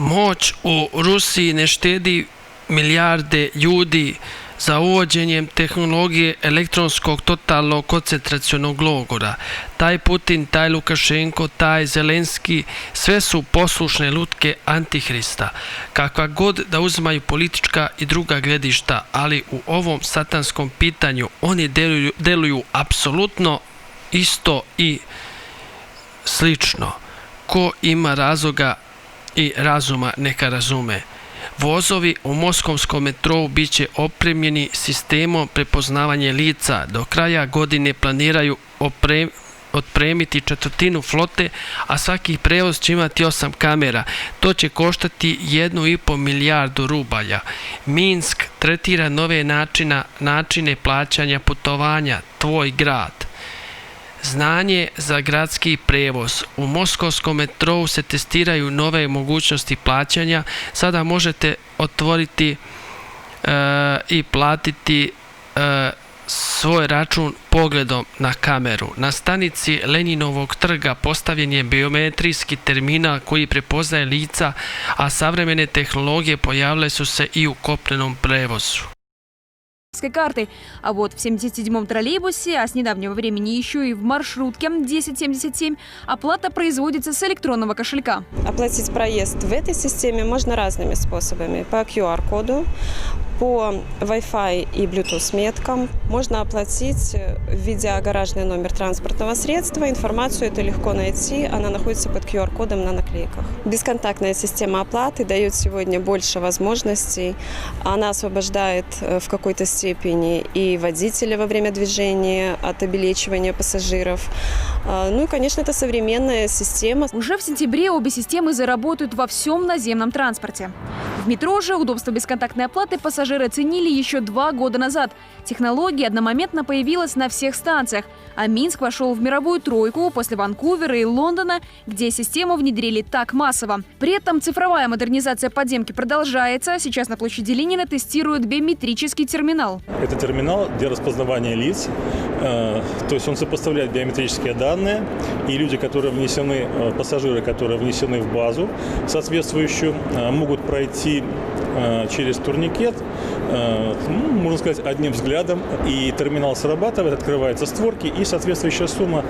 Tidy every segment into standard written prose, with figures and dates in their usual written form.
Moć u Rusiji ne štedi milijarde ljudi za uvođenjem tehnologije elektronskog totalnog koncentracionog logora. Taj Putin, taj Lukašenko, taj Zelenski, sve su poslušne lutke Antihrista, kakva god da uzimaju politička i druga gledišta, ali u ovom satanskom pitanju oni deluju apsolutno isto i slično. Ko ima razloga i razuma neka razume. Vozovi u moskovskom metrou bit će opremljeni sistemom prepoznavanja lica. Do kraja godine planiraju otpremiti četvrtinu flote, a svaki prevoz će imati 8 kamera. To će koštati 1,5 milijardu rubalja. Minsk tretira nove načine plaćanja putovanja, tvoj grad. Znanje za gradski prevoz. U moskovskom metrou se testiraju nove mogućnosti plaćanja. Sada možete otvoriti i platiti svoj račun pogledom na kameru. Na stanici Leninovog trga postavljen je biometrijski terminal koji prepoznaje lica, a savremene tehnologije pojavile su se i u kopnenom prevozu. Карты. А вот в 77-м троллейбусе, а с недавнего времени еще и в маршрутке 1077, оплата производится с электронного кошелька. Оплатить проезд в этой системе можно разными способами. По QR-коду, по Wi-Fi и Bluetooth меткам. Можно оплатить, введя гаражный номер транспортного средства. Информацию это легко найти, она находится под QR-кодом на наклейках. Бесконтактная система оплаты дает сегодня больше возможностей. Она освобождает в какой-то степени и водителя во время движения от обелечивания пассажиров. Ну и, конечно, это современная система. Уже в сентябре обе системы заработают во всем наземном транспорте. В метро же удобство бесконтактной оплаты пассажиры оценили еще 2 года назад. Технология одномоментно появилась на всех станциях, а Минск вошел в мировую тройку после Ванкувера и Лондона, где систему внедрили так массово. При этом цифровая модернизация подземки продолжается. Сейчас на площади Ленина тестируют биометрический терминал. Это терминал для распознавания лиц, то есть он сопоставляет биометрические данные, и люди, которые внесены, пассажиры, которые внесены в базу соответствующую, могут пройти через турникет, можно сказать, одним взглядом, и терминал срабатывает, открываются створки, и соответствующая сумма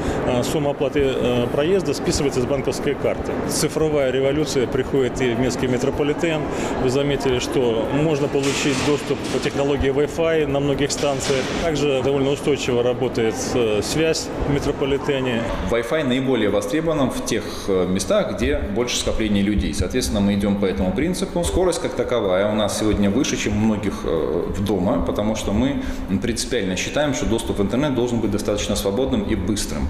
оплаты проезда списывается с банковской карты. Цифровая революция приходит и в Минский метрополитен. Вы заметили, что можно получить доступ по технологии Wi-Fi на многих станциях. Также довольно устойчиво работает связь в метрополитене. Wi-Fi наиболее востребован в тех местах, где больше скопления людей. Соответственно, мы идем по этому принципу. Скорость как таковая у нас сегодня выше, чем у многих дома, потому что мы принципиально считаем, что доступ в интернет должен быть достаточно свободным и быстрым.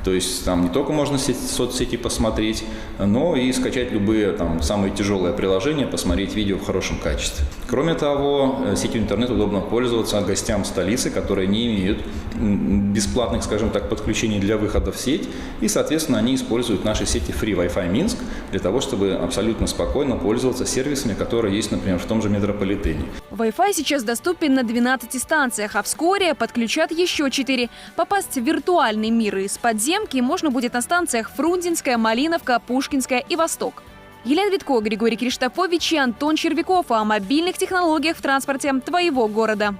То есть там не только можно соцсети посмотреть, но и скачать любые там самые тяжелые приложения, посмотреть видео в хорошем качестве. Кроме того, сетью интернет удобно пользоваться гостям столицы, которые не имеют бесплатных, скажем так, подключений для выхода в сеть, и, соответственно, они используют наши сети Free Wi-Fi Минск для того, чтобы абсолютно спокойно пользоваться сервисами, которые есть, например, в том же метрополитене. Wi-Fi сейчас доступен на 12 станциях, а вскоре подключат еще 4. Попасть в виртуальный мир из подземки можно будет на станциях Фрунзенская, Малиновка, Пушкинская и Восток. Елена Витко, Григорий Криштофович и Антон Червяков о мобильных технологиях в транспорте твоего города.